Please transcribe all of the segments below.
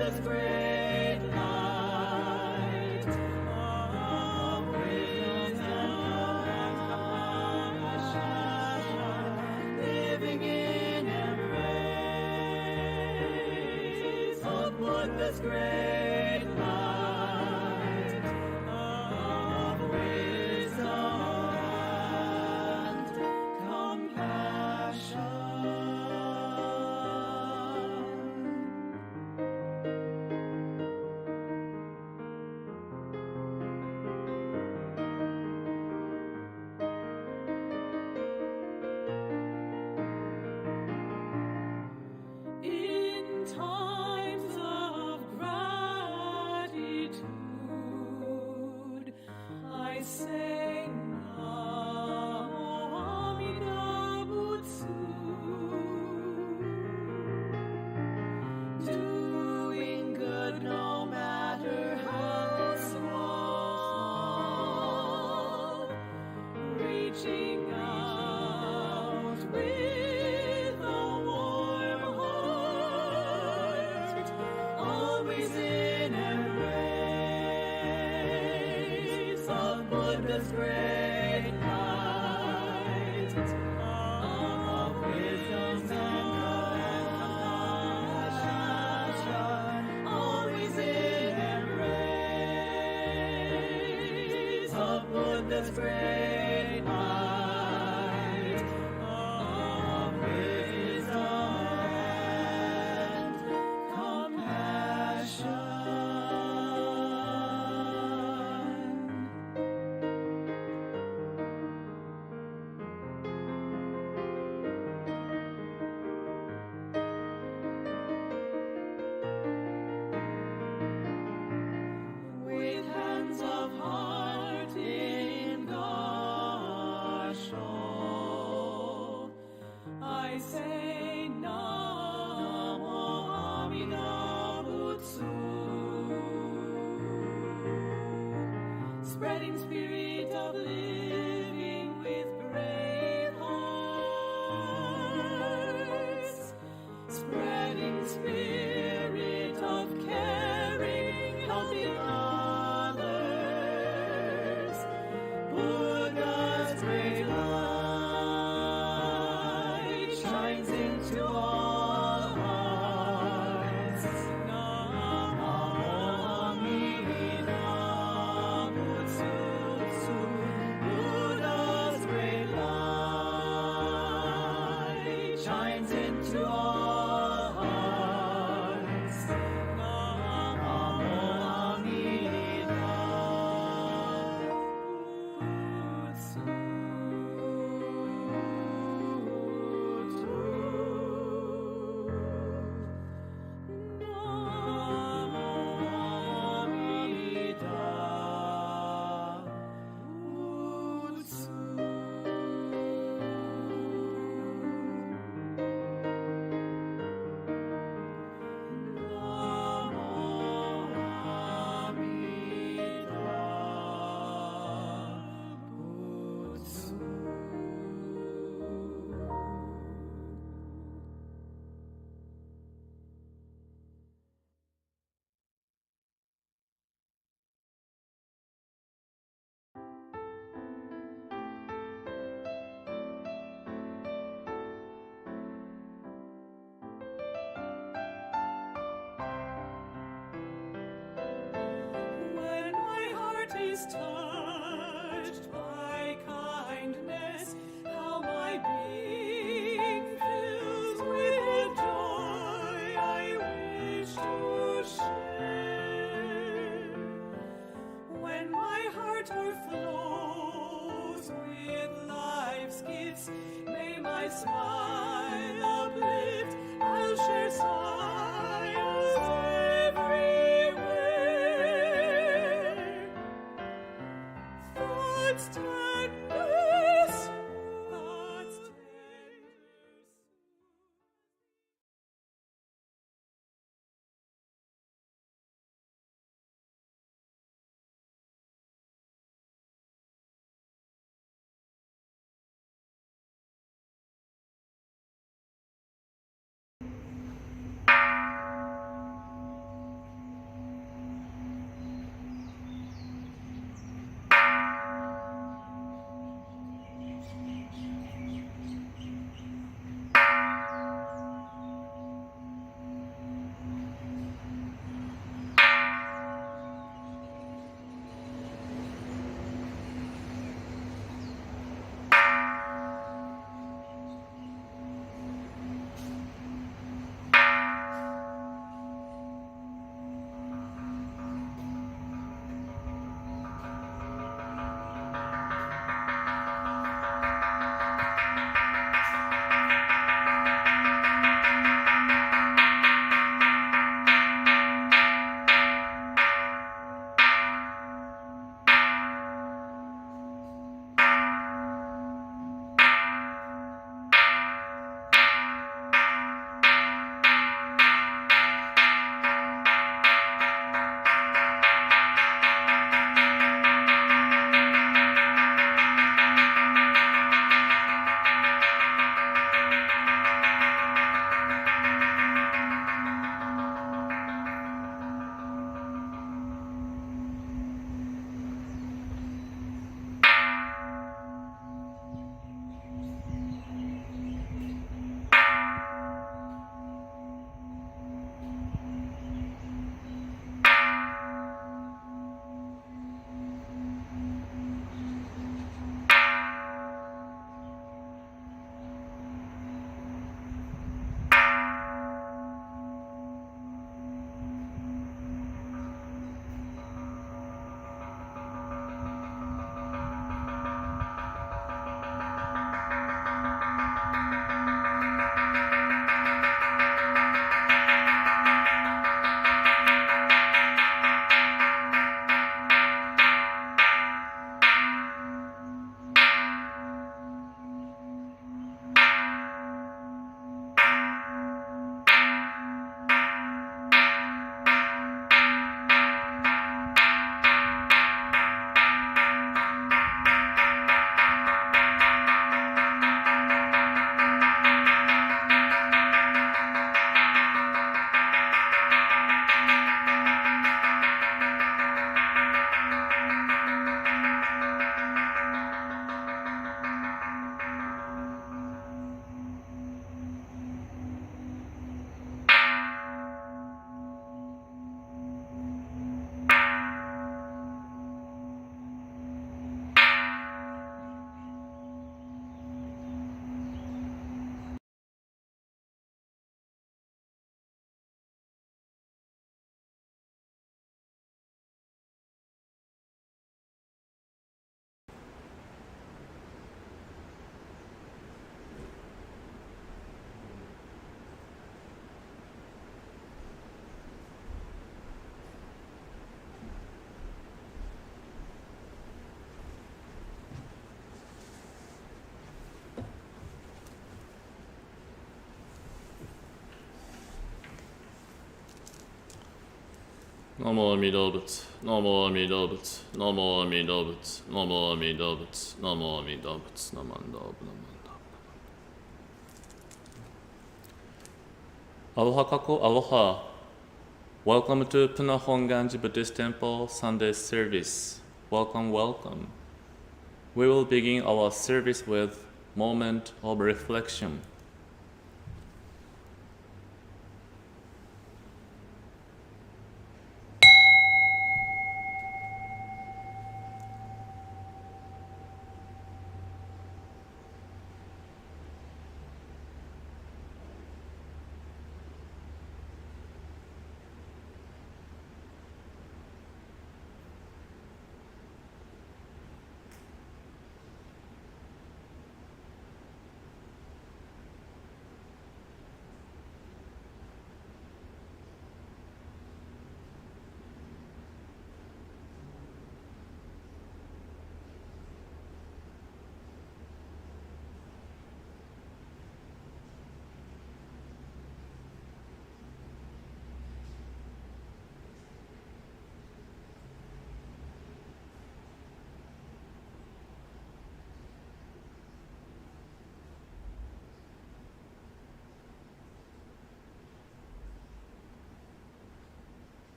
Buddha's great light of wisdom and compassion, living in embrace of Buddha's great light of wisdom and compassion. In times of gratitude, I say Namo Amida Butsu, doing good no matter how small, reaching out with a warm heart, always in embrace of Buddha's great light of wisdom and compassion, always in embrace of Buddha's great light of wisdom and compassion. With hands of heart in Gasho, I say Namo Amida Butsu, spreading spirit of living with brave hearts, spreading spirit of caring, helping others, Buddha's great light shines into all hearts. Namo Amida Butsu, Buddha's great light shines into all hearts. Namo Amida When my heart is touched by kindness, how my being fills with joy I wish to share. When my heart overflows with life's gifts, may my smile uplift, I'll share smiles everywhere. Thoughts tender, Namo Amida Butsu, Namo Amida Butsu, Namo Amida Butsu, Namo Amida Butsu, Namo Amida Butsu, Namanda Namanda. Aloha kako, aloha. Welcome to Punahonganji Buddhist Temple Sunday service. Welcome, welcome. We will begin our service with moment of reflection.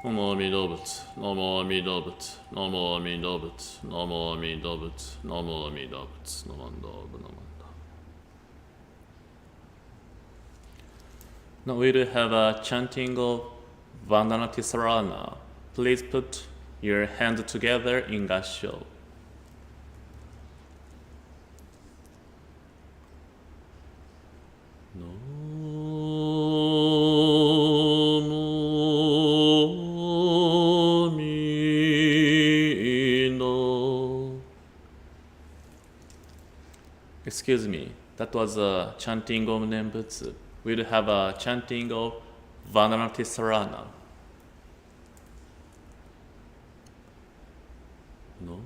Namo Amida Butsu, Namo Amida Butsu, Namo Amida Butsu, Namo Amida Butsu, Namo Amida Butsu, Namanda Namanda. Now we will have a chanting of Vandanati Sarana. Please put your hands together in Gassho. Excuse me, that was a chanting of Nembutsu. We'll have a chanting of Vandanati Sarana. Namo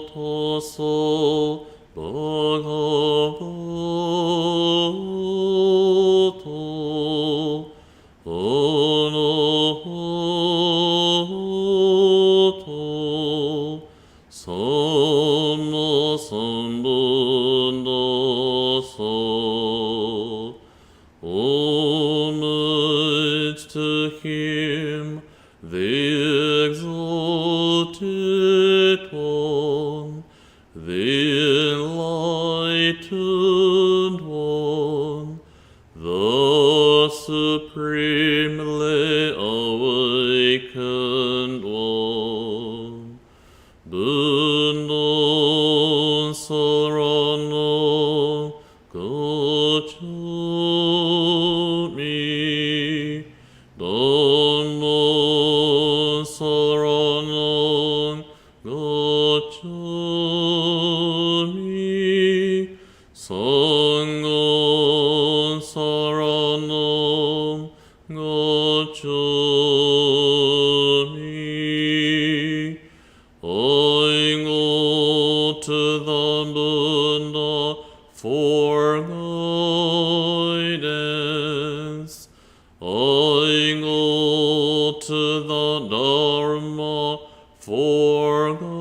tasso bhagavato arahato samma sambuddhassa. Homage to him, the exalted one, the enlightened one, the supremely awakened one. Buddha sarana gacchami, Dhamma sarana gacchami, Sangha sarana gacchami. I go to the Buddha for guidance. I go to the Dharma for guidance.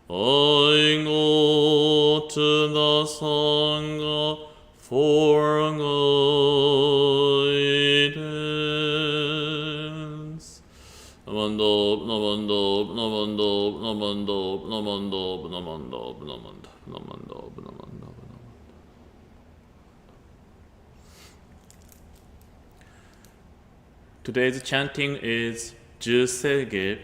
I go to the Sangha for guidance. Namando, namando, namando, namando, namando, namando, namando, namando, namando. Today's chanting is Jusege.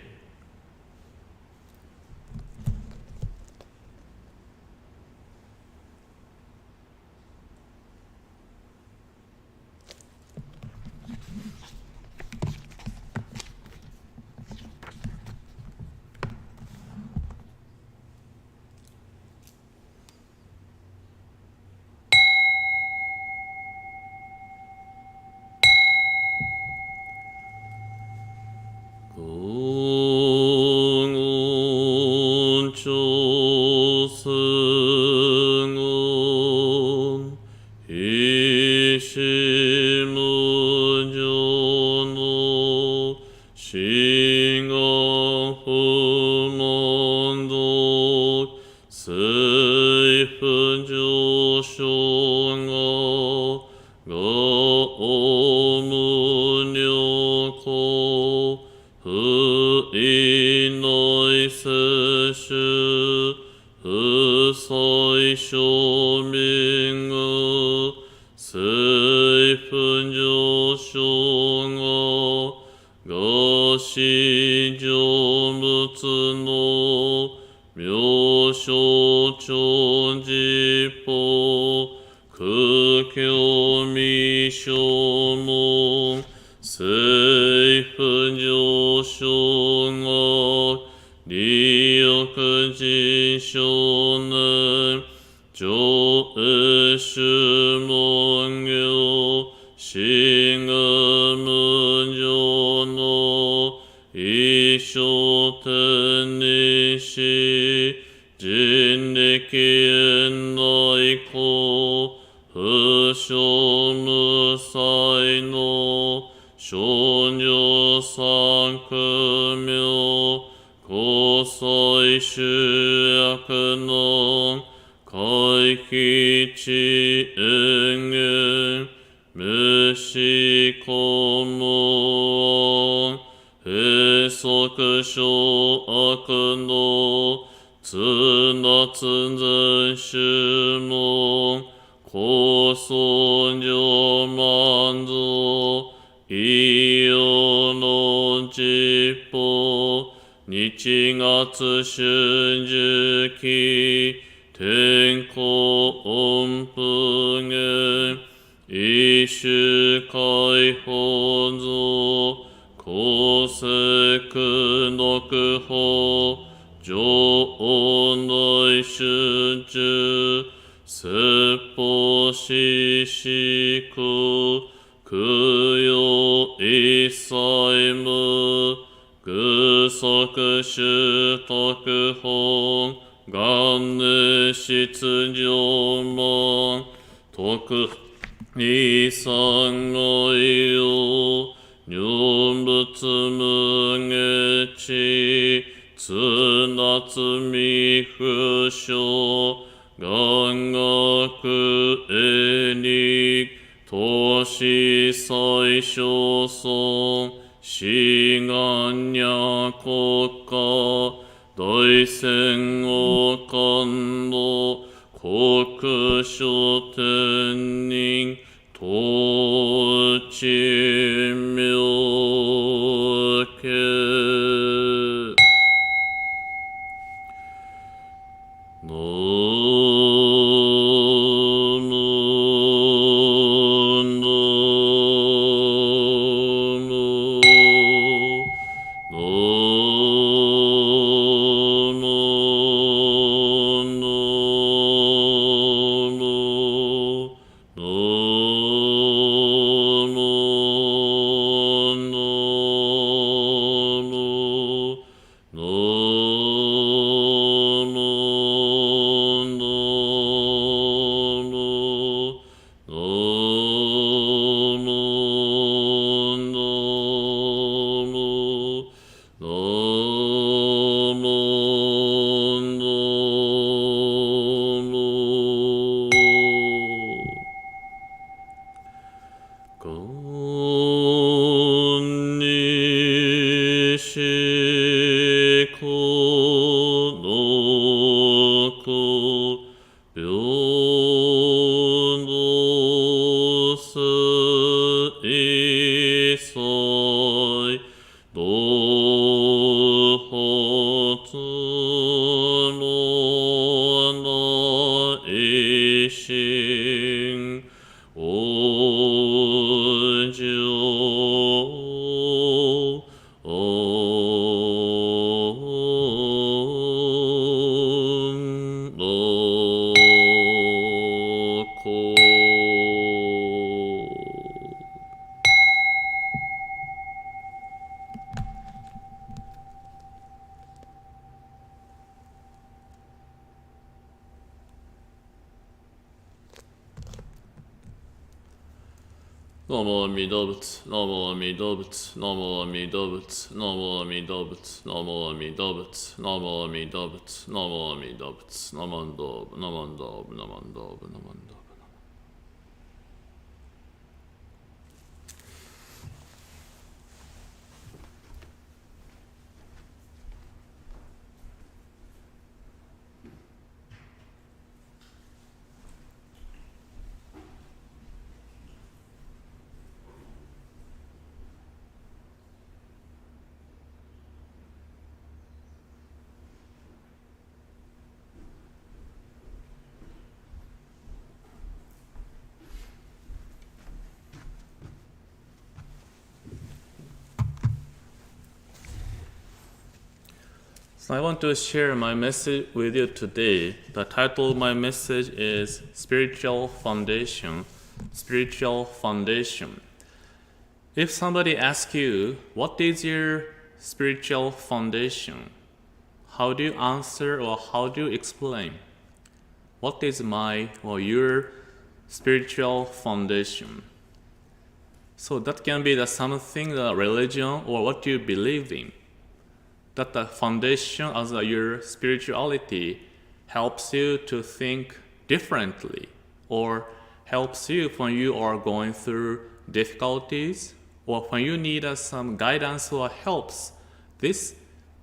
がお無量行不意内摂取不再証明が水分上昇が我子成仏の妙正長実法苦境未消門水分上昇が利欲人少年上主門行死が無常の一生天にし人力縁内向不詳無才の少女三苦名交際主役の回避地縁縁無視公門閉塞小悪のつなつ前主門高尊上満足異様の実法日月春樹期天候音符言一種解放像公正苦毒法上内集中説法ししく供養一切無具足習得本元年出上門徳二三五用如仏無下地つなつみ不詳願学営利投資最小尊志願や国家大戦を感動国書天人統治妙家ナモアミダ仏、ナモアミダ仏、ナモアミダ仏、ナモアミダ仏、ナモアミダ仏、ナモアミダ仏、ナモアミダ仏、ナマンダーブ、ナマンダーブ、ナマンダーブ、ナマンダーブ。So I want to share my message with you today. The title of my message is Spiritual Foundation. Spiritual Foundation. If somebody asks you, what is your spiritual foundation? How do you answer or how do you explain? What is my or your spiritual foundation? So that can be something, the religion or what you believe in. That the foundation as your spirituality helps you to think differently or helps you when you are going through difficulties or when you need some guidance or helps. This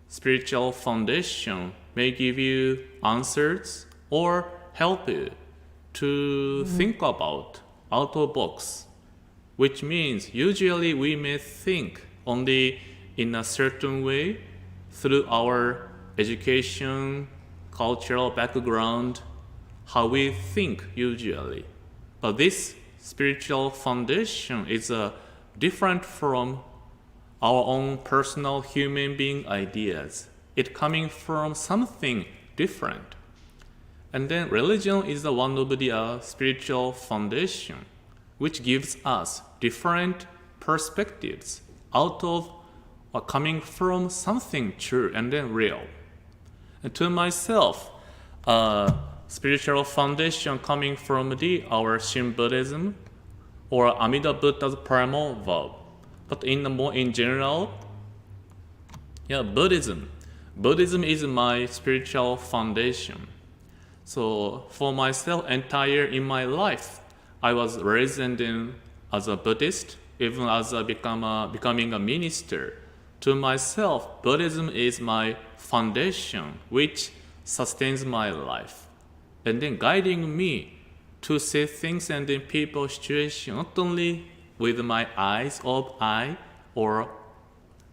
spiritual foundation may give you answers or help you to think about out of box, which means usually we may think only in a certain way through our education, cultural background, how we think usually. But this spiritual foundation is different from our own personal human being ideas. It's coming from something different. And then religion is one of the spiritual foundation, which gives us different perspectives out of coming from something true and then real. And to myself, spiritual foundation coming from our Shin Buddhism or Amida Buddha's Primal vow. But in general, Buddhism. Buddhism is my spiritual foundation. So for myself, entire in my life, I was raised as a Buddhist, even as becoming a minister. To myself, Buddhism is my foundation, which sustains my life, and then guiding me to see things and in people's situation, not only with my eyes of eye or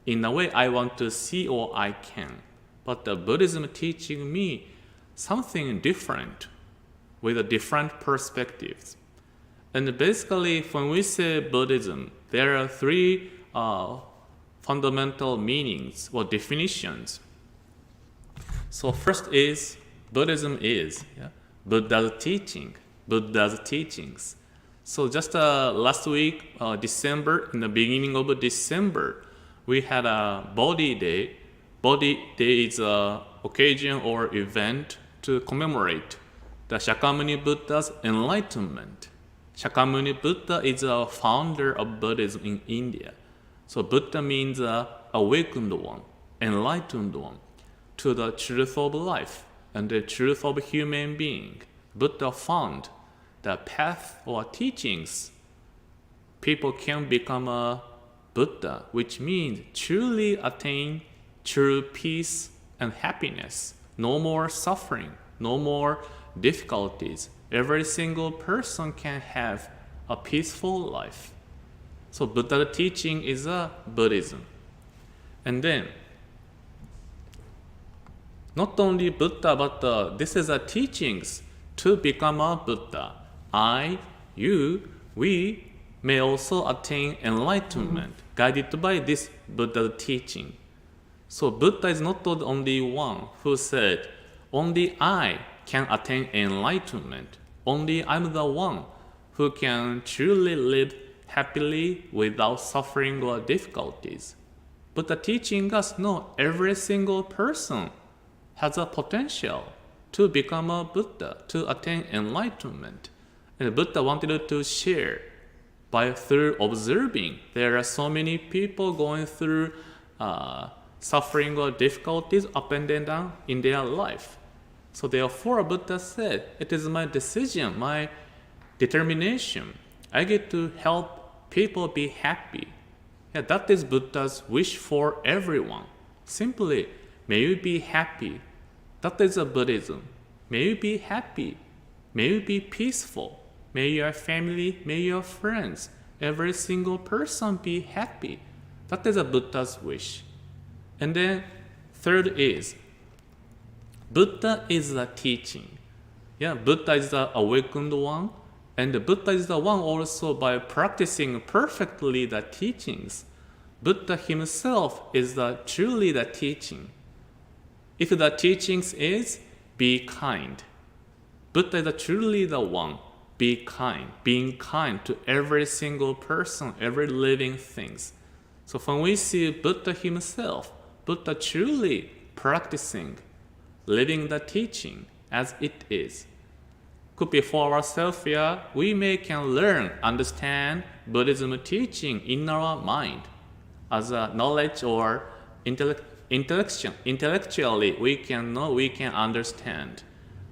in a way I want to see or I can, but the Buddhism teaching me something different with a different perspectives. And basically, when we say Buddhism, there are three fundamental meanings or definitions. So first is Buddhism is Buddha's teaching, Buddha's teachings. So just last week, December, in the beginning of December, we had a Bodhi Day. Bodhi Day is an occasion or event to commemorate the Shakyamuni Buddha's enlightenment. Shakyamuni Buddha is a founder of Buddhism in India. So Buddha means awakened one, enlightened one to the truth of life and the truth of human being. Buddha found the path or teachings. People can become a Buddha, which means truly attain true peace and happiness. No more suffering, no more difficulties. Every single person can have a peaceful life. So Buddha's teaching is a Buddhism. And then, not only Buddha, but this is a teachings to become a Buddha. I, you, we may also attain enlightenment, guided by this Buddha's teaching. So Buddha is not the only one who said, only I can attain enlightenment. Only I'm the one who can truly live happily without suffering or difficulties. Buddha teaching us, no, every single person has a potential to become a Buddha, to attain enlightenment. And Buddha wanted to share through observing. There are so many people going through suffering or difficulties up and down in their life. So therefore, Buddha said, it is my decision, my determination. I get to help people be happy. That is Buddha's wish for everyone. Simply, may you be happy. That is a Buddhism. May you be happy. May you be peaceful. May your family, may your friends, every single person be happy. That is a Buddha's wish. And then third is, Buddha is the teaching. Buddha is the awakened one. And the Buddha is the one also by practicing perfectly the teachings. Buddha himself is truly the teaching. if the teachings is be kind, Buddha is truly the one. Be kind, being kind to every single person, every living things. So when we see Buddha himself, Buddha truly practicing, living the teaching as it is. Could be for ourselves, we may can learn, understand Buddhism teaching in our mind as a knowledge or intellectually we can know, we can understand.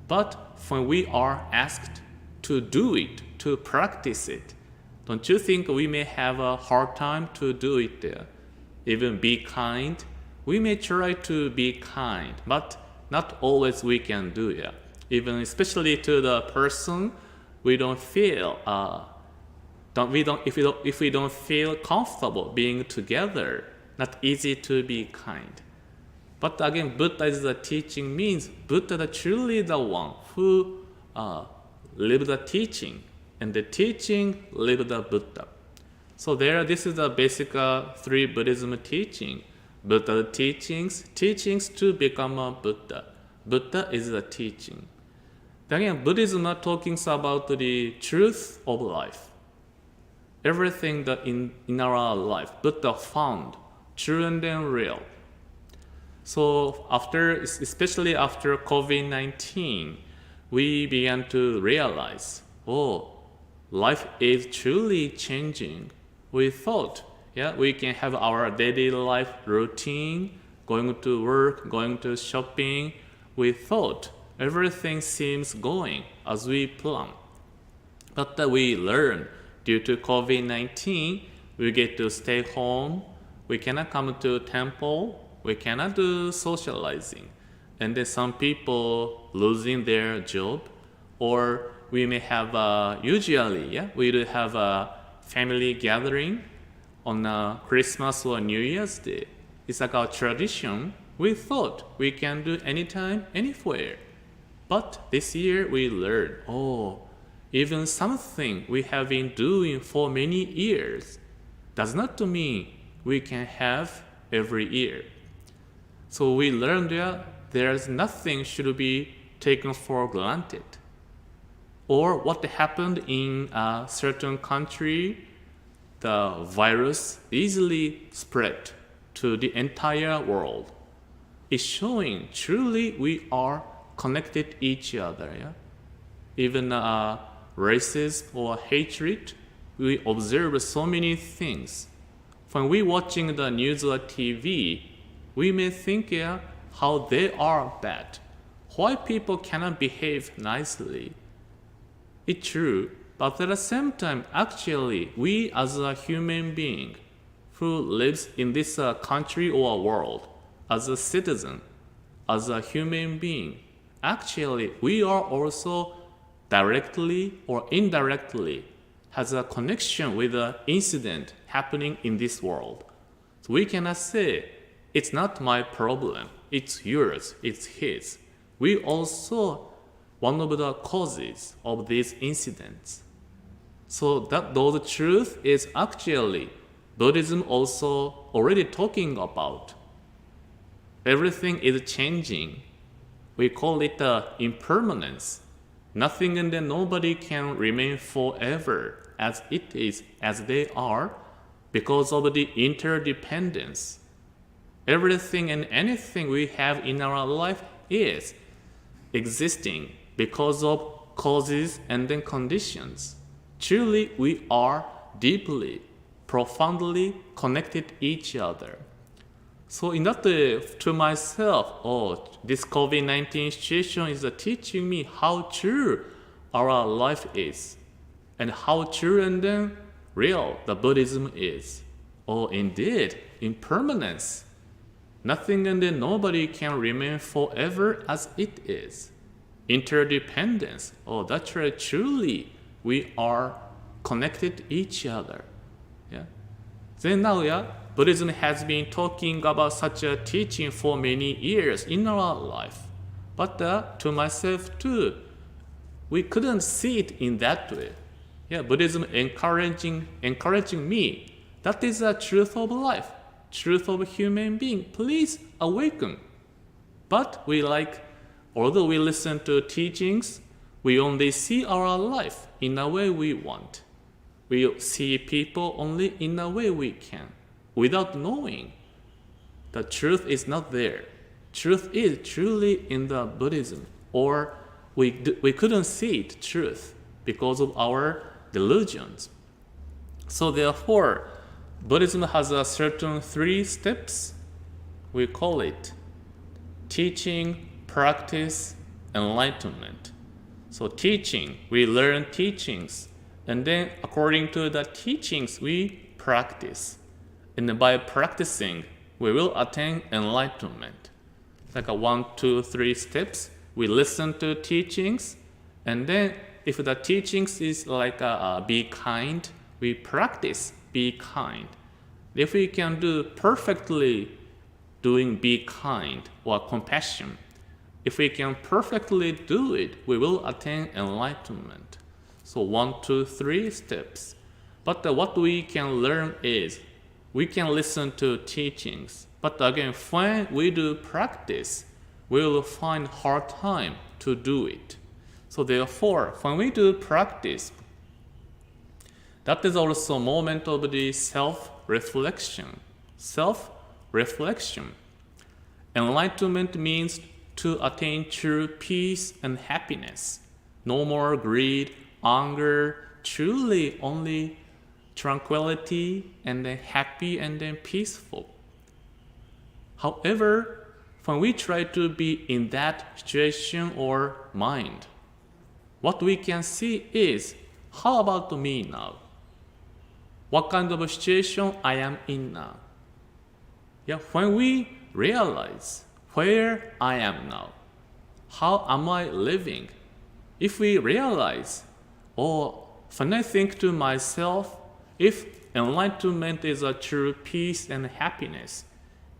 But when we are asked to do it, to practice it, don't you think we may have a hard time to do it there? Even be kind, we may try to be kind, but not always we can do it. Even especially to the person we don't feel, if we don't feel comfortable being together, not easy to be kind. But again, Buddha is the teaching means Buddha is truly the one who live the teaching, and the teaching live the Buddha. So this is the basic three Buddhism teaching. Buddha teachings to become a Buddha. Buddha is the teaching. Then again, Buddhism are talking about the truth of life. Everything that in our life, Buddha found true and then real. So especially after COVID-19, we began to realize, life is truly changing. We thought, we can have our daily life routine, going to work, going to shopping. We thought everything seems going as we plan. But we learned due to COVID-19, we get to stay home. We cannot come to temple. We cannot do socializing. And then some people losing their job, or we may have usually we do have a family gathering on Christmas or New Year's Day. It's like our tradition. We thought we can do anytime, anywhere. But this year we learned, even something we have been doing for many years does not mean we can have every year. So we learned that there's nothing should be taken for granted. Or what happened in a certain country, the virus easily spread to the entire world. It's showing truly we are connected each other. Even racism or hatred, we observe so many things. When we watching the news or TV, we may think how they are bad. Why people cannot behave nicely? It's true, but at the same time, actually, we as a human being who lives in this country or world, as a citizen, as a human being, actually, we are also directly or indirectly has a connection with the incident happening in this world. So we cannot say, it's not my problem, it's yours, it's his. We also one of the causes of these incidents. So those truth is actually Buddhism also already talking about. Everything is changing. We call it impermanence. Nothing and then nobody can remain forever as it is, as they are, because of the interdependence. Everything and anything we have in our life is existing because of causes and then conditions. Truly, we are deeply, profoundly connected each other. So in that to myself, this COVID-19 situation is teaching me how true our life is and how true and then real the Buddhism is. Indeed, impermanence. Nothing and then nobody can remain forever as it is. Interdependence. That's right. Truly, we are connected each other. Then now, Buddhism has been talking about such a teaching for many years in our life. But to myself too, we couldn't see it in that way. Buddhism encouraging me. That is the truth of life, truth of human being. Please awaken. But although we listen to teachings, we only see our life in a way we want. We see people only in a way we can, without knowing. The truth is not there. Truth is truly in the Buddhism, or we couldn't see it, truth, because of our delusions. So therefore, Buddhism has a certain 3 steps. We call it teaching, practice, enlightenment. So teaching, we learn teachings, and then according to the teachings, we practice. And by practicing, we will attain enlightenment. Like a 1, 2, 3 steps. We listen to teachings, and then if the teachings is like be kind, we practice be kind. If we can do perfectly doing be kind or compassion, if we can perfectly do it, we will attain enlightenment. So 1, 2, 3 steps. But what we can learn is we can listen to teachings. But again, when we do practice, we will find hard time to do it. So therefore, when we do practice, that is also a moment of the self-reflection. Self-reflection. Enlightenment means to attain true peace and happiness. No more greed, anger, truly only tranquility, and then happy and then peaceful. However, when we try to be in that situation or mind, what we can see is, how about me now? What kind of a situation I am in now? When we realize where I am now, how am I living? If we realize, when I think to myself, if enlightenment is a true peace and happiness,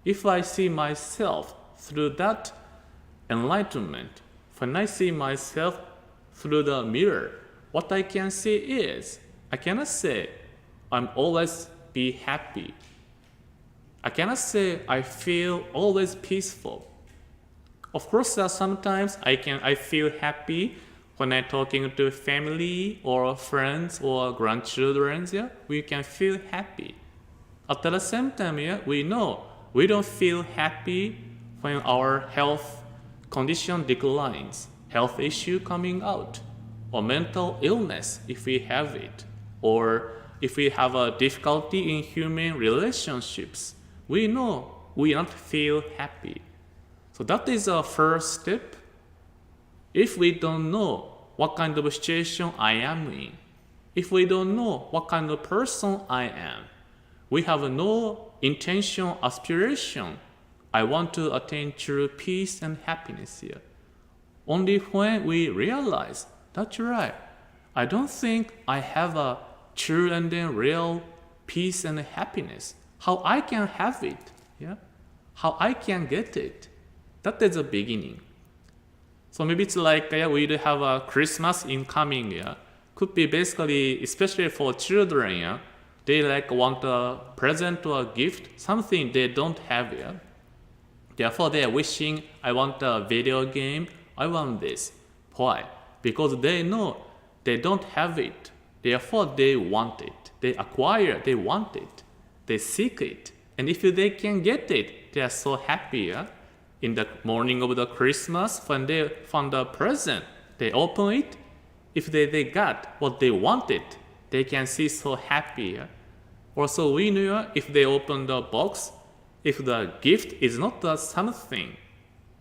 if I see myself through that enlightenment, when I see myself through the mirror, what I can see is, I cannot say I'm always be happy. I cannot say I feel always peaceful. Of course, sometimes I feel happy when I'm talking to family or friends or grandchildren. We can feel happy. At the same time, we know we don't feel happy when our health condition declines, health issue coming out, or mental illness if we have it, or if we have a difficulty in human relationships. We know we don't feel happy. So that is our first step. If we don't know what kind of situation I am in, if we don't know what kind of person I am, we have no intention, aspiration. I want to attain true peace and happiness here. Only when we realize, that's right, I don't think I have a true and then real peace and happiness. How I can have it, how I can get it. That is the beginning. So maybe it's like we do have a Christmas incoming. Could be basically, especially for children. They want a present or a gift, something they don't have. Therefore, they are wishing, I want a video game. I want this. Why? Because they know they don't have it. Therefore, they want it. They acquire. They want it. They seek it. And if they can get it, they are so happy. In the morning of the Christmas, when they found a present, they open it. If they got what they wanted, they can see so happy. Also, we know if they open the box, if the gift is not the something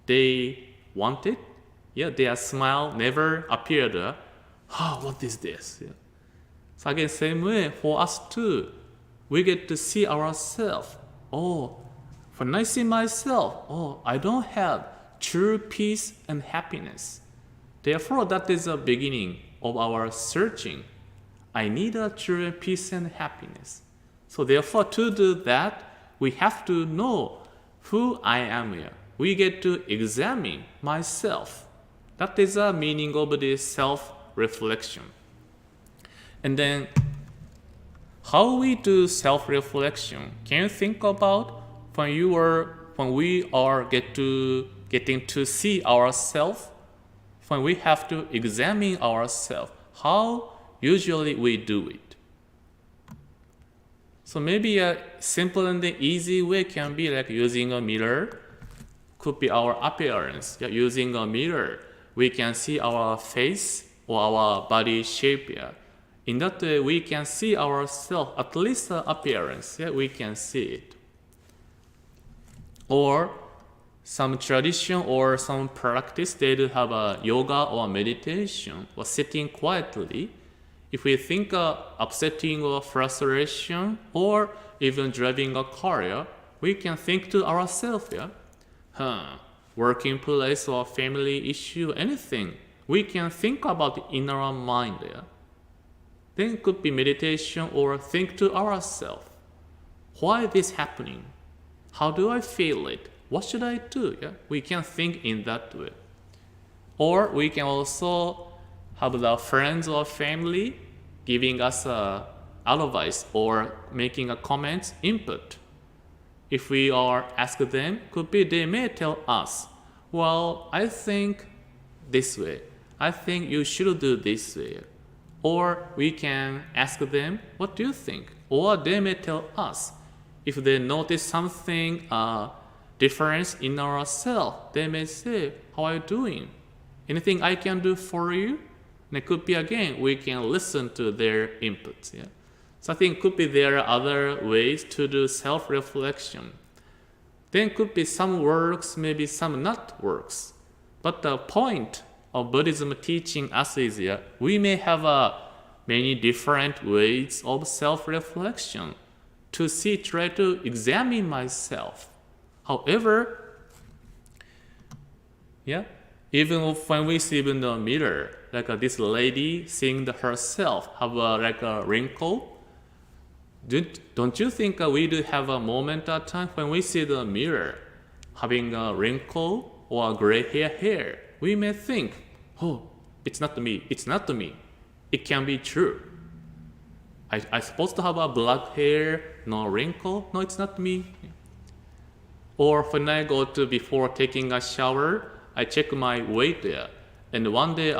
they wanted, their smile never appeared. What is this? So again, same way for us too. We get to see ourselves. When I see myself, I don't have true peace and happiness. Therefore, that is the beginning of our searching. I need a true peace and happiness. So therefore, to do that, we have to know who I am here. We get to examine myself. That is the meaning of the self-reflection. And then, how we do self-reflection? Can you think about when we get to getting to see ourselves, when we have to examine ourselves, how usually we do it. So maybe a simple and easy way can be like using a mirror, could be our appearance. Yeah, using a mirror, we can see our face or our body shape. Yeah. In that way, we can see ourselves, at least the appearance. Yeah, we can see it. Or some tradition or some practice, they do have a yoga or meditation or sitting quietly. If we think upsetting or frustration or even driving a car, yeah, we can think to ourselves, yeah, working place or family issue, anything. We can think about it in our mind, yeah. Then it could be meditation or think to ourselves, why this happening? How do I feel it? What should I do? Yeah? We can think in that way. Or we can also have the friends or family giving us advice or making a comment, input. If we are ask them, could be they may tell us, well, I think this way. I think you should do this way. Or we can ask them, what do you think? Or they may tell us, if they notice something difference in ourselves, they may say, how are you doing? Anything I can do for you? And it could be, again, we can listen to their inputs. Yeah? So I think could be there are other ways to do self-reflection. Then could be some works, maybe some not works. But the point of Buddhism teaching us is, yeah, we may have many different ways of self-reflection to see, try to examine myself. However, yeah, even when we see in the mirror, like this lady seeing herself have like a wrinkle, don't you think we do have a moment at time when we see the mirror having a wrinkle or a gray hair? We may think, oh, it's not me, it's not me. It can be true. I supposed to have a black hair, no wrinkle. No, it's not me. Or when I go to before taking a shower, I check my weight there. And one day,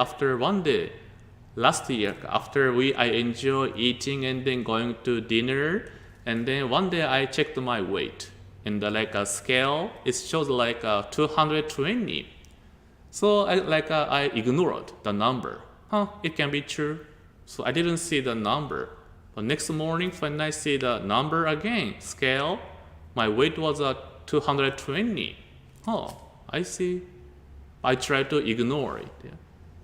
last year, after I enjoy eating and then going to dinner, and then one day I checked my weight. And like a scale, it shows like 220. So I ignored the number. It can be true. So I didn't see the number. But next morning when I see the number again, scale, my weight was 220. Oh, I see. I try to ignore it. Yeah.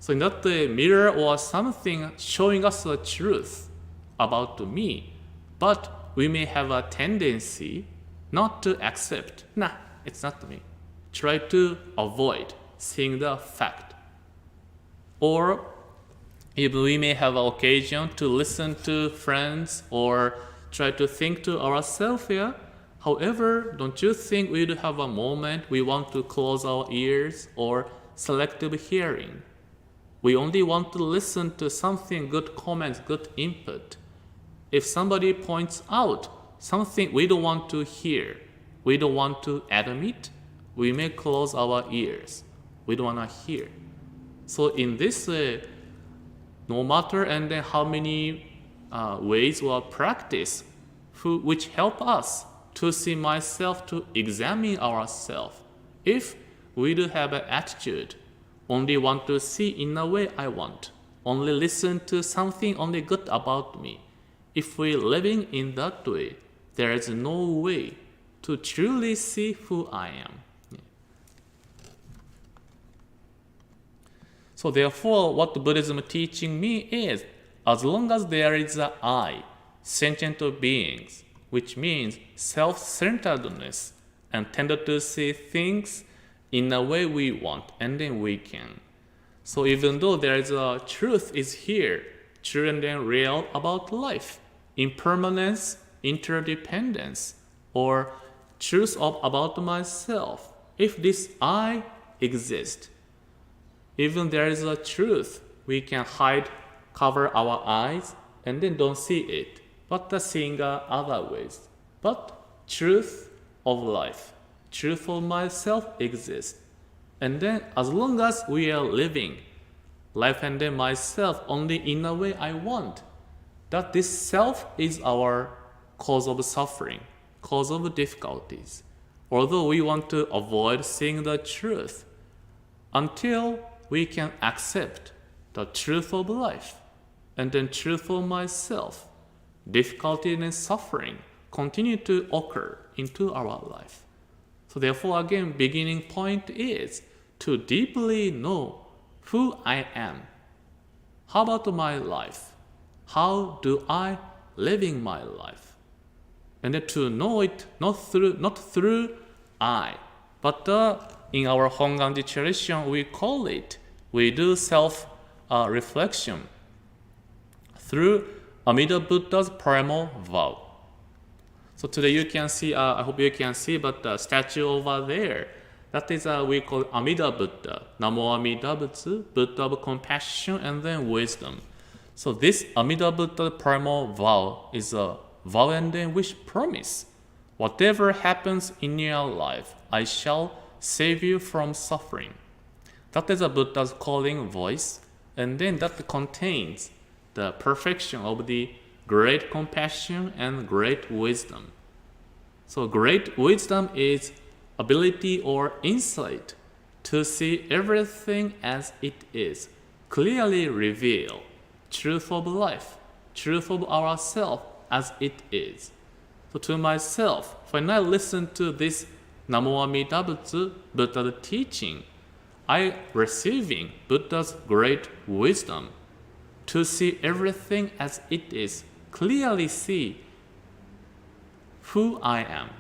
So in that mirror or something showing us the truth about me. But we may have a tendency not to accept. Nah, it's not me. Try to avoid seeing the fact. Or even we may have an occasion to listen to friends or try to think to ourselves here. However, don't you think we do have a moment we want to close our ears or selective hearing? We only want to listen to something, good comments, good input. If somebody points out something we don't want to hear, we don't want to admit, we may close our ears. We don't want to hear. So in this way, no matter and then how many ways or practice which help us to see myself, to examine ourselves. If we do have an attitude, only want to see in a way I want, only listen to something only good about me. If we're living in that way, there is no way to truly see who I am. So therefore, what Buddhism teaching me is, as long as there is an I, sentient beings, which means self-centeredness, and tend to see things in a way we want, and then we can. So even though there is a truth is here, true and then real about life, impermanence, interdependence, or truth about myself, if this I exists, even there is a truth, we can hide, cover our eyes, and then don't see it, but seeing other ways. But truth of life, truth of myself exists. And then as long as we are living life and then myself only in a way I want, that this self is our cause of suffering, cause of difficulties. Although we want to avoid seeing the truth, until we can accept the truth of life and then truth of myself, difficulty and suffering continue to occur into our life. So therefore, again, beginning point is to deeply know who I am. How about my life? How do I living my life? And then to know it not through I, but in our Honganji tradition we do self reflection through Amida Buddha's primal vow. So today you can see, I hope you can see, but the statue over there, that is we call Amida Buddha, Namo Amida Butsu, Buddha of compassion and then wisdom. So this Amida Buddha primal vow is a vow and then wish promise. Whatever happens in your life, I shall save you from suffering. That is a Buddha's calling voice, and then that contains the perfection of the great compassion and great wisdom. So great wisdom is ability or insight to see everything as it is, clearly reveal truth of life, truth of ourselves as it is. So to myself, when I listen to this Namo Amida Butsu, Buddha's teaching, I receiving Buddha's great wisdom to see everything as it is, clearly see who I am.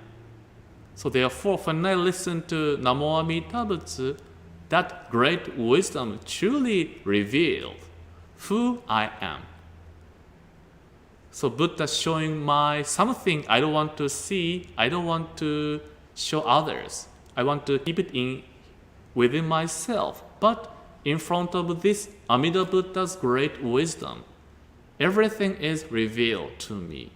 So therefore, when I listen to Namo Amida Butsu, that great wisdom truly revealed who I am. So Buddha showing my something I don't want to see, I don't want to show others. I want to keep it in within myself. But in front of this Amida Buddha's great wisdom, everything is revealed to me.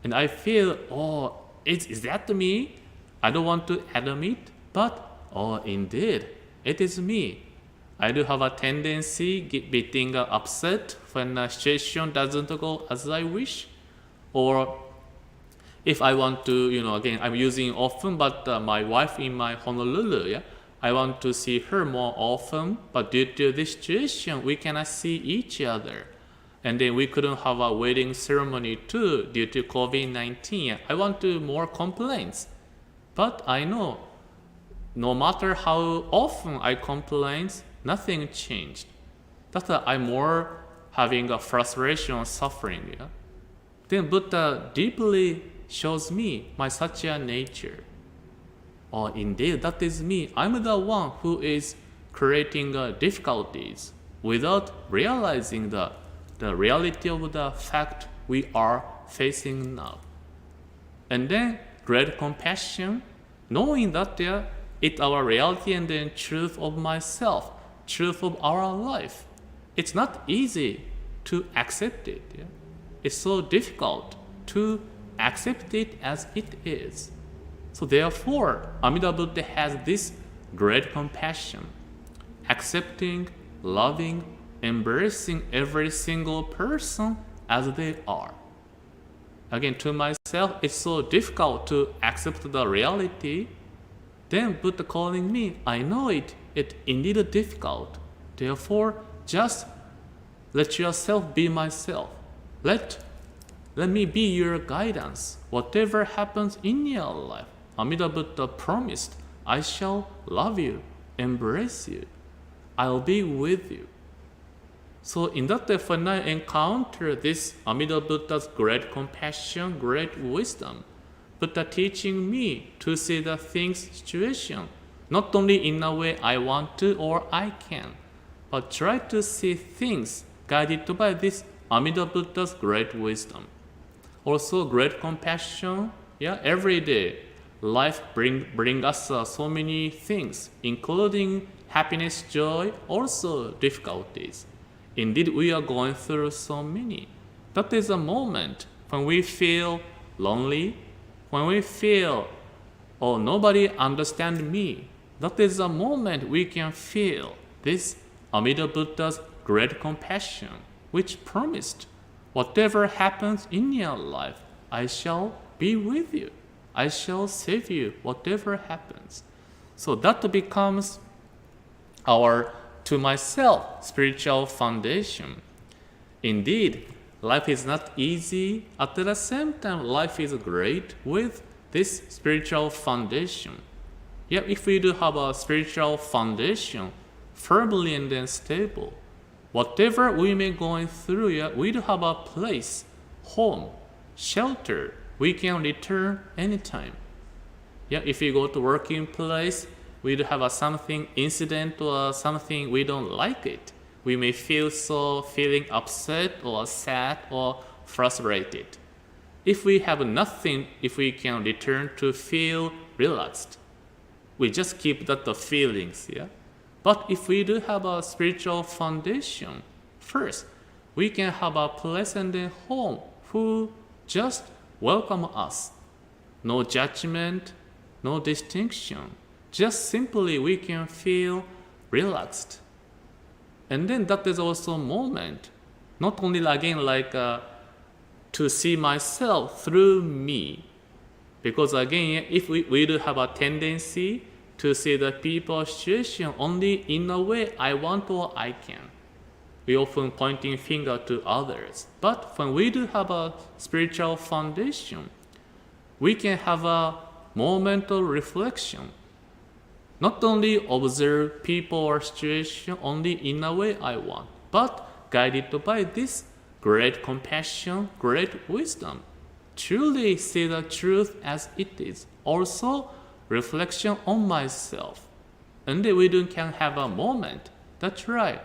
And I feel, oh, is that me? I don't want to admit, but oh, indeed, it is me. I do have a tendency getting upset when a situation doesn't go as I wish, or if I want to, again, I'm using often, but my wife in my Honolulu, yeah, I want to see her more often, but due to this situation, we cannot see each other. And then we couldn't have a wedding ceremony too due to COVID-19. I want to more complaints. But I know, no matter how often I complain, nothing changed. That's why I'm more having a frustration or suffering. Yeah? Then Buddha deeply shows me my satya nature. Oh, indeed, that is me. I'm the one who is creating difficulties without realizing the reality of the fact we are facing now. And then great compassion, knowing that it's our reality and then truth of myself, truth of our life. It's not easy to accept it. Yeah? It's so difficult to accept it as it is. So therefore, Amida Buddha has this great compassion, accepting, loving, embracing every single person as they are. Again, to myself, it's so difficult to accept the reality. Then Buddha calling me, I know it indeed difficult. Therefore, just let yourself be myself. Let me be your guidance. Whatever happens in your life, Amida Buddha promised, I shall love you, embrace you. I'll be with you. So in that way, when I encounter this Amida Buddha's great compassion, great wisdom, Buddha teaching me to see the things, situation, not only in a way I want to or I can, but try to see things guided by this Amida Buddha's great wisdom. Also great compassion, every day life bring us so many things, including happiness, joy, also difficulties. Indeed, we are going through so many. That is a moment when we feel lonely, when we feel, oh, nobody understands me. That is the moment we can feel this Amida Buddha's great compassion, which promised, whatever happens in your life, I shall be with you. I shall save you, whatever happens. So that becomes our, to myself, spiritual foundation. Indeed, life is not easy. At the same time, life is great with this spiritual foundation. Yet if we do have a spiritual foundation, firmly and then stable, whatever we may going through, we do have a place, home, shelter, we can return anytime. If we go to working place, we do have a something incident or something we don't like it. We may feel feeling upset or sad or frustrated. If we have nothing, if we can return to feel relaxed, we just keep that the feelings, But if we do have a spiritual foundation, first, we can have a pleasant home who just welcome us. No judgment, no distinction. Just simply we can feel relaxed. And then that is also a moment, not only again to see myself through me. Because again, if we do have a tendency to see the people's situation only in a way I want or I can. We often pointing finger to others. But when we do have a spiritual foundation, we can have a moment of reflection. Not only observe people or situation only in a way I want, but guided by this great compassion, great wisdom. Truly see the truth as it is. Also, reflection on myself. And then we can have a moment. That's right.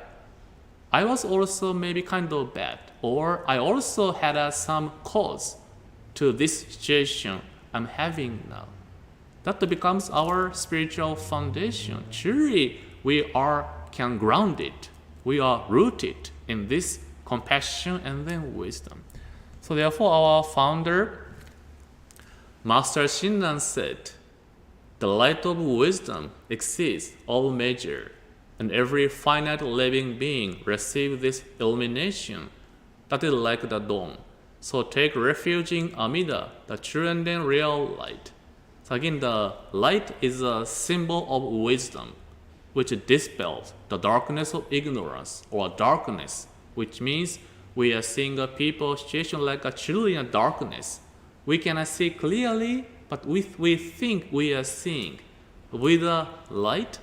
I was also maybe kind of bad, or I also had some cause to this situation I'm having now. That becomes our spiritual foundation. Truly, we can ground it. We are rooted in this compassion and then wisdom. So therefore, our founder, Master Shinran said, the light of wisdom exceeds all measure, and every finite living being receives this illumination that is like the dawn. So take refuge in Amida, the true and then real light. So again, the light is a symbol of wisdom, which dispels the darkness of ignorance or darkness, which means we are seeing a people situation like a truly a darkness. We cannot see clearly, but we think we are seeing. With the light,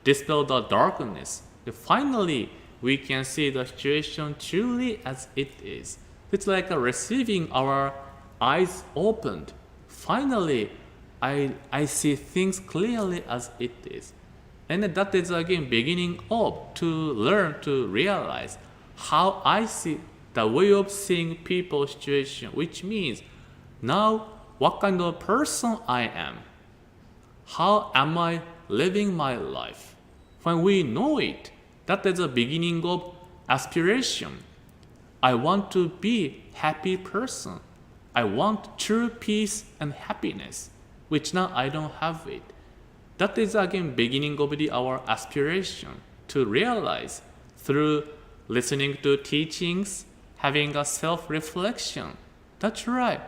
dispel the darkness. Finally, we can see the situation truly as it is. It's like receiving our eyes opened. Finally, I see things clearly as it is. And that is again beginning of to learn to realize how I see the way of seeing people's situation, which means now what kind of person I am. How am I living my life? When we know it, that is the beginning of aspiration. I want to be happy person. I want true peace and happiness, which now I don't have it. That is again beginning of our aspiration to realize through listening to teachings, having a self-reflection. That's right.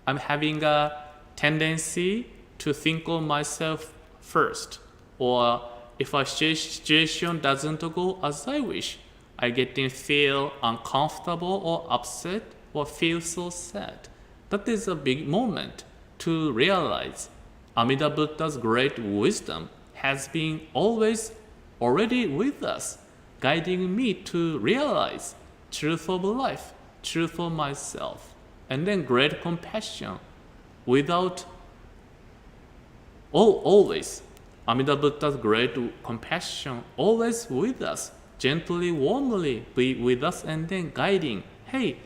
I'm having a tendency to think of myself first. Or if a situation doesn't go as I wish, I get to feel uncomfortable or upset or feel so sad. That is a big moment to realize Amida Buddha's great wisdom has been always already with us, guiding me to realize truth of life, truth of myself, and then great compassion without always Amida Buddha's great compassion always with us, gently, warmly be with us and then guiding, hey,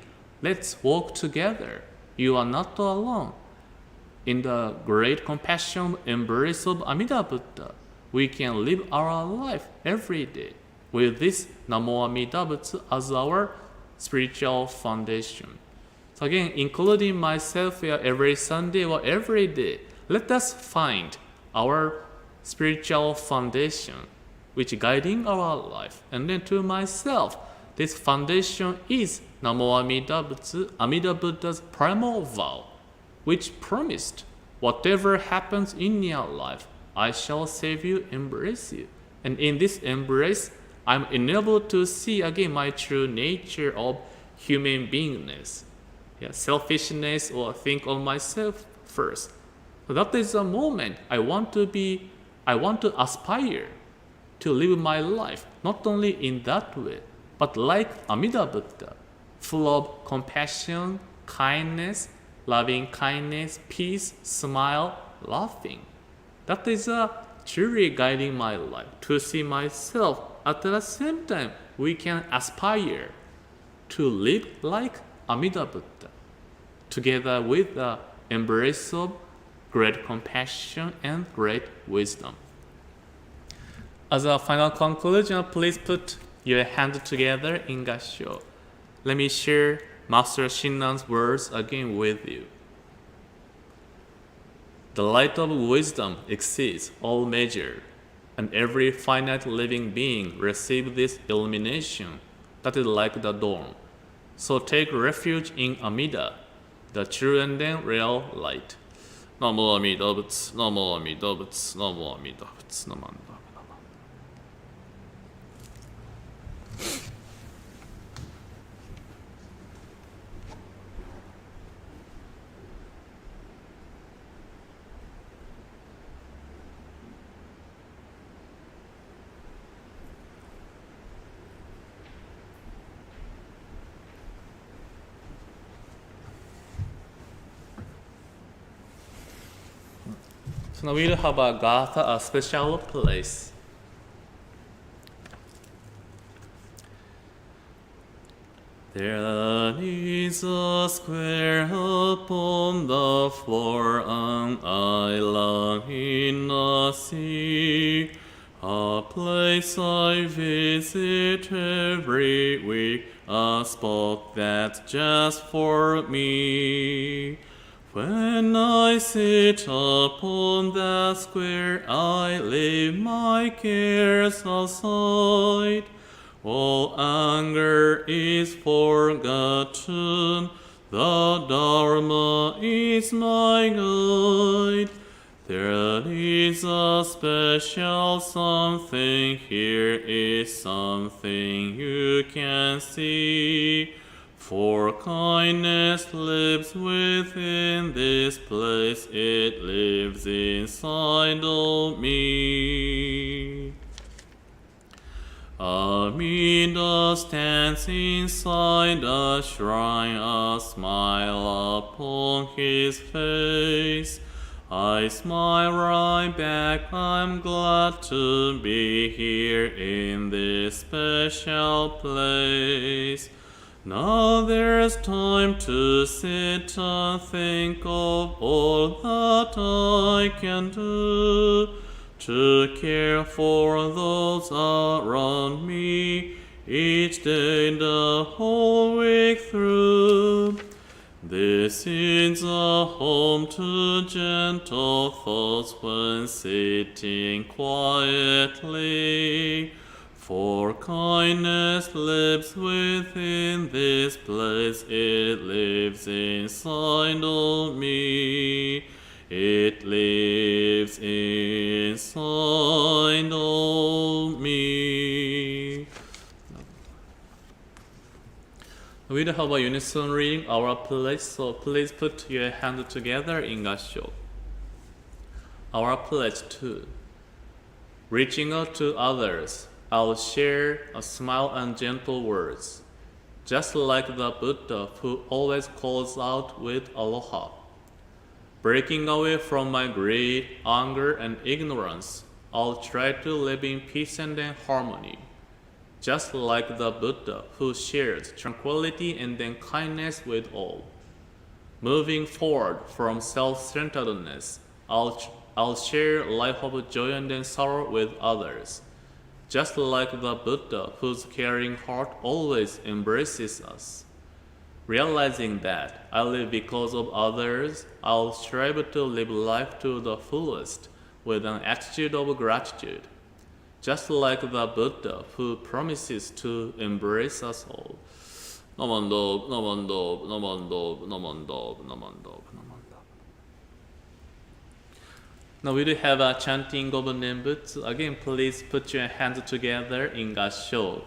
let's walk together. You are not alone. In the great compassion embrace of Amida Buddha, we can live our life every day with this Namo Amida Butsu as our spiritual foundation. So again, including myself here every Sunday or every day, let us find our spiritual foundation which guiding our life. And then to myself, this foundation is Namo Amida Buddha's primal vow, which promised, whatever happens in your life, I shall save you, embrace you. And in this embrace, I'm enabled to see again my true nature of human beingness. Selfishness or think of myself first. So that is the moment I want to aspire to live my life, not only in that way, but like Amida Buddha, full of compassion, kindness, loving kindness, peace, smile, laughing. That is truly guiding my life, to see myself. At the same time, we can aspire to live like Amida Buddha, together with the embrace of great compassion and great wisdom. As a final conclusion, please put your hand together in Gassho. Let me share Master Shinnan's words again with you. The light of wisdom exceeds all measure, and every finite living being receives this illumination that is like the dawn. So take refuge in Amida, the true and then real light. Namo Amida Butsu, Namo Amida Butsu, Namo Amida Butsu, Namo Amida Butsu. So now we'll have a Gatha, a special place. There is a square upon the floor, an island in the sea, a place I visit every week, a spot that's just for me. When I sit upon that square, I leave my cares aside. All anger is forgotten, the Dharma is my guide. There is a special something, here is something you can see. For kindness lives within this place, it lives inside of me. Amida stands inside a shrine, a smile upon his face. I smile right back, I'm glad to be here in this special place. Now there's time to sit and think of all that I can do, to care for those around me, each day the whole week through. This is a home to gentle thoughts when sitting quietly. For kindness lives within this place, it lives inside of me. It lives inside of me. We'll have a unison reading our pledge, so please put your hand together in Gassho. Our pledge 2. Reaching out to others, I'll share a smile and gentle words, just like the Buddha who always calls out with aloha. Breaking away from my greed, anger, and ignorance, I'll try to live in peace and then harmony, just like the Buddha who shares tranquility and then kindness with all. Moving forward from self-centeredness, I'll share life of joy and then sorrow with others, just like the Buddha whose caring heart always embraces us. Realizing that I live because of others, I'll strive to live life to the fullest, with an attitude of gratitude, just like the Buddha who promises to embrace us all. Namandop, namandop, namandop, namandop, namandop, namandop. Now we do have a chanting of Nembutsu. Again, please put your hands together in Gassho.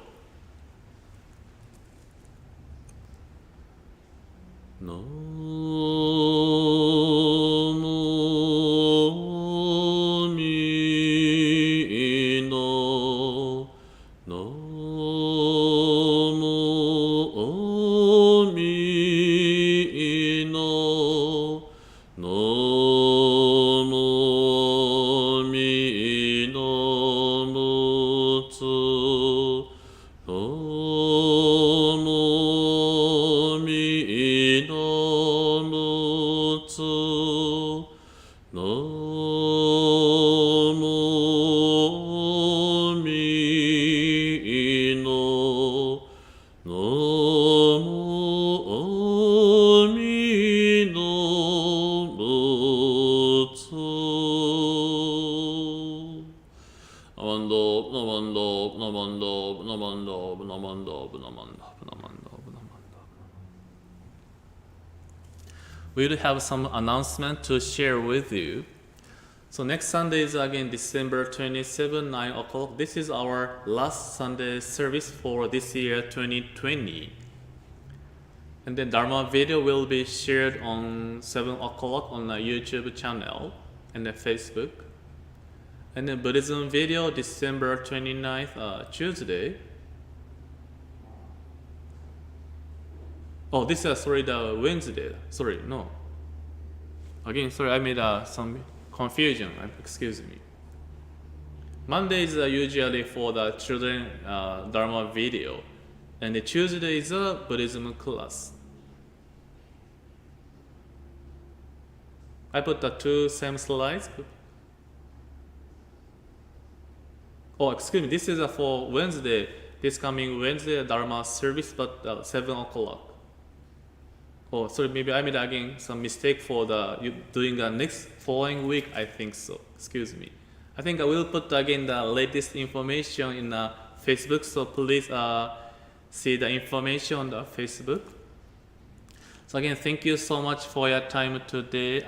We will have some announcement to share with you. So next Sunday is again December 27, 9 o'clock. This is our last Sunday service for this year 2020. And then Dharma video will be shared on 7 o'clock on the YouTube channel and then Facebook. And then Buddhism video December 29th, Tuesday. Oh, this is the Wednesday. Sorry, no. Again, sorry, I made some confusion. Excuse me. Monday is usually for the children Dharma video, and the Tuesday is a Buddhism class. I put the two same slides. Oh, excuse me. This is for Wednesday. This coming Wednesday Dharma service, but 7 o'clock. Oh, sorry, maybe I made again some mistake for doing the next following week, I think so. Excuse me. I think I will put again the latest information in Facebook, so please see the information on the Facebook. So again, thank you so much for your time today.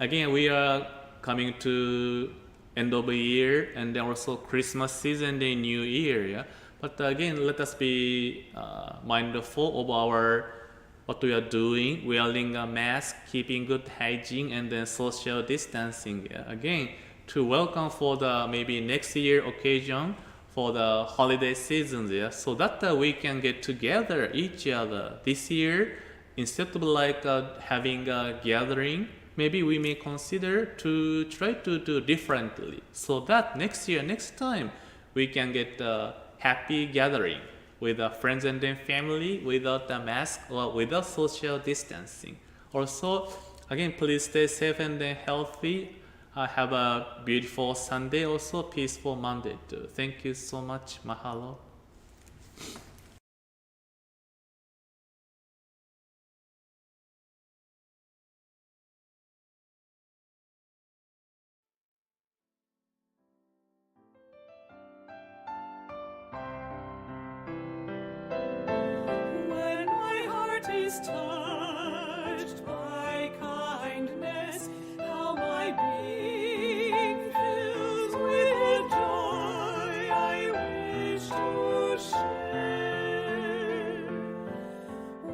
Again, we are coming to end of the year and then also Christmas season, the New Year. Yeah? But again, let us be mindful of what we are doing, wearing a mask, keeping good hygiene, and then social distancing. Again, to welcome for the maybe next year occasion for the holiday seasons. Yeah, so that we can get together each other this year instead of like having a gathering. Maybe we may consider to try to do differently, so that next year, next time, we can get a happy gathering with friends and then family without the mask or without social distancing. Also, again, please stay safe and then healthy. Have a beautiful Sunday, also peaceful Monday too. Thank you so much. Mahalo. When my heart is touched by kindness, how my being fills with joy I wish to share.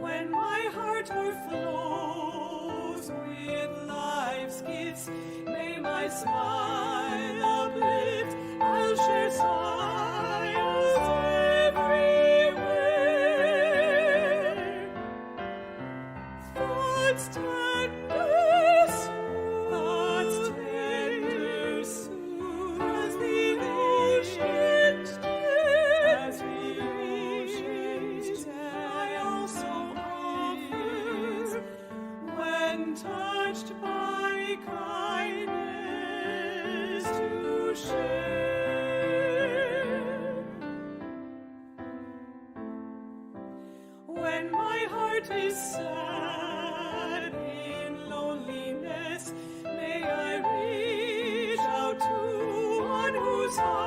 When my heart overflows with life's gifts, may my smile uplift. I'll share smiles everywhere. Thoughts tender soon as the ocean's depths, I also offer when touched by kindness to share. When my heart is sad in loneliness, may I reach out heart.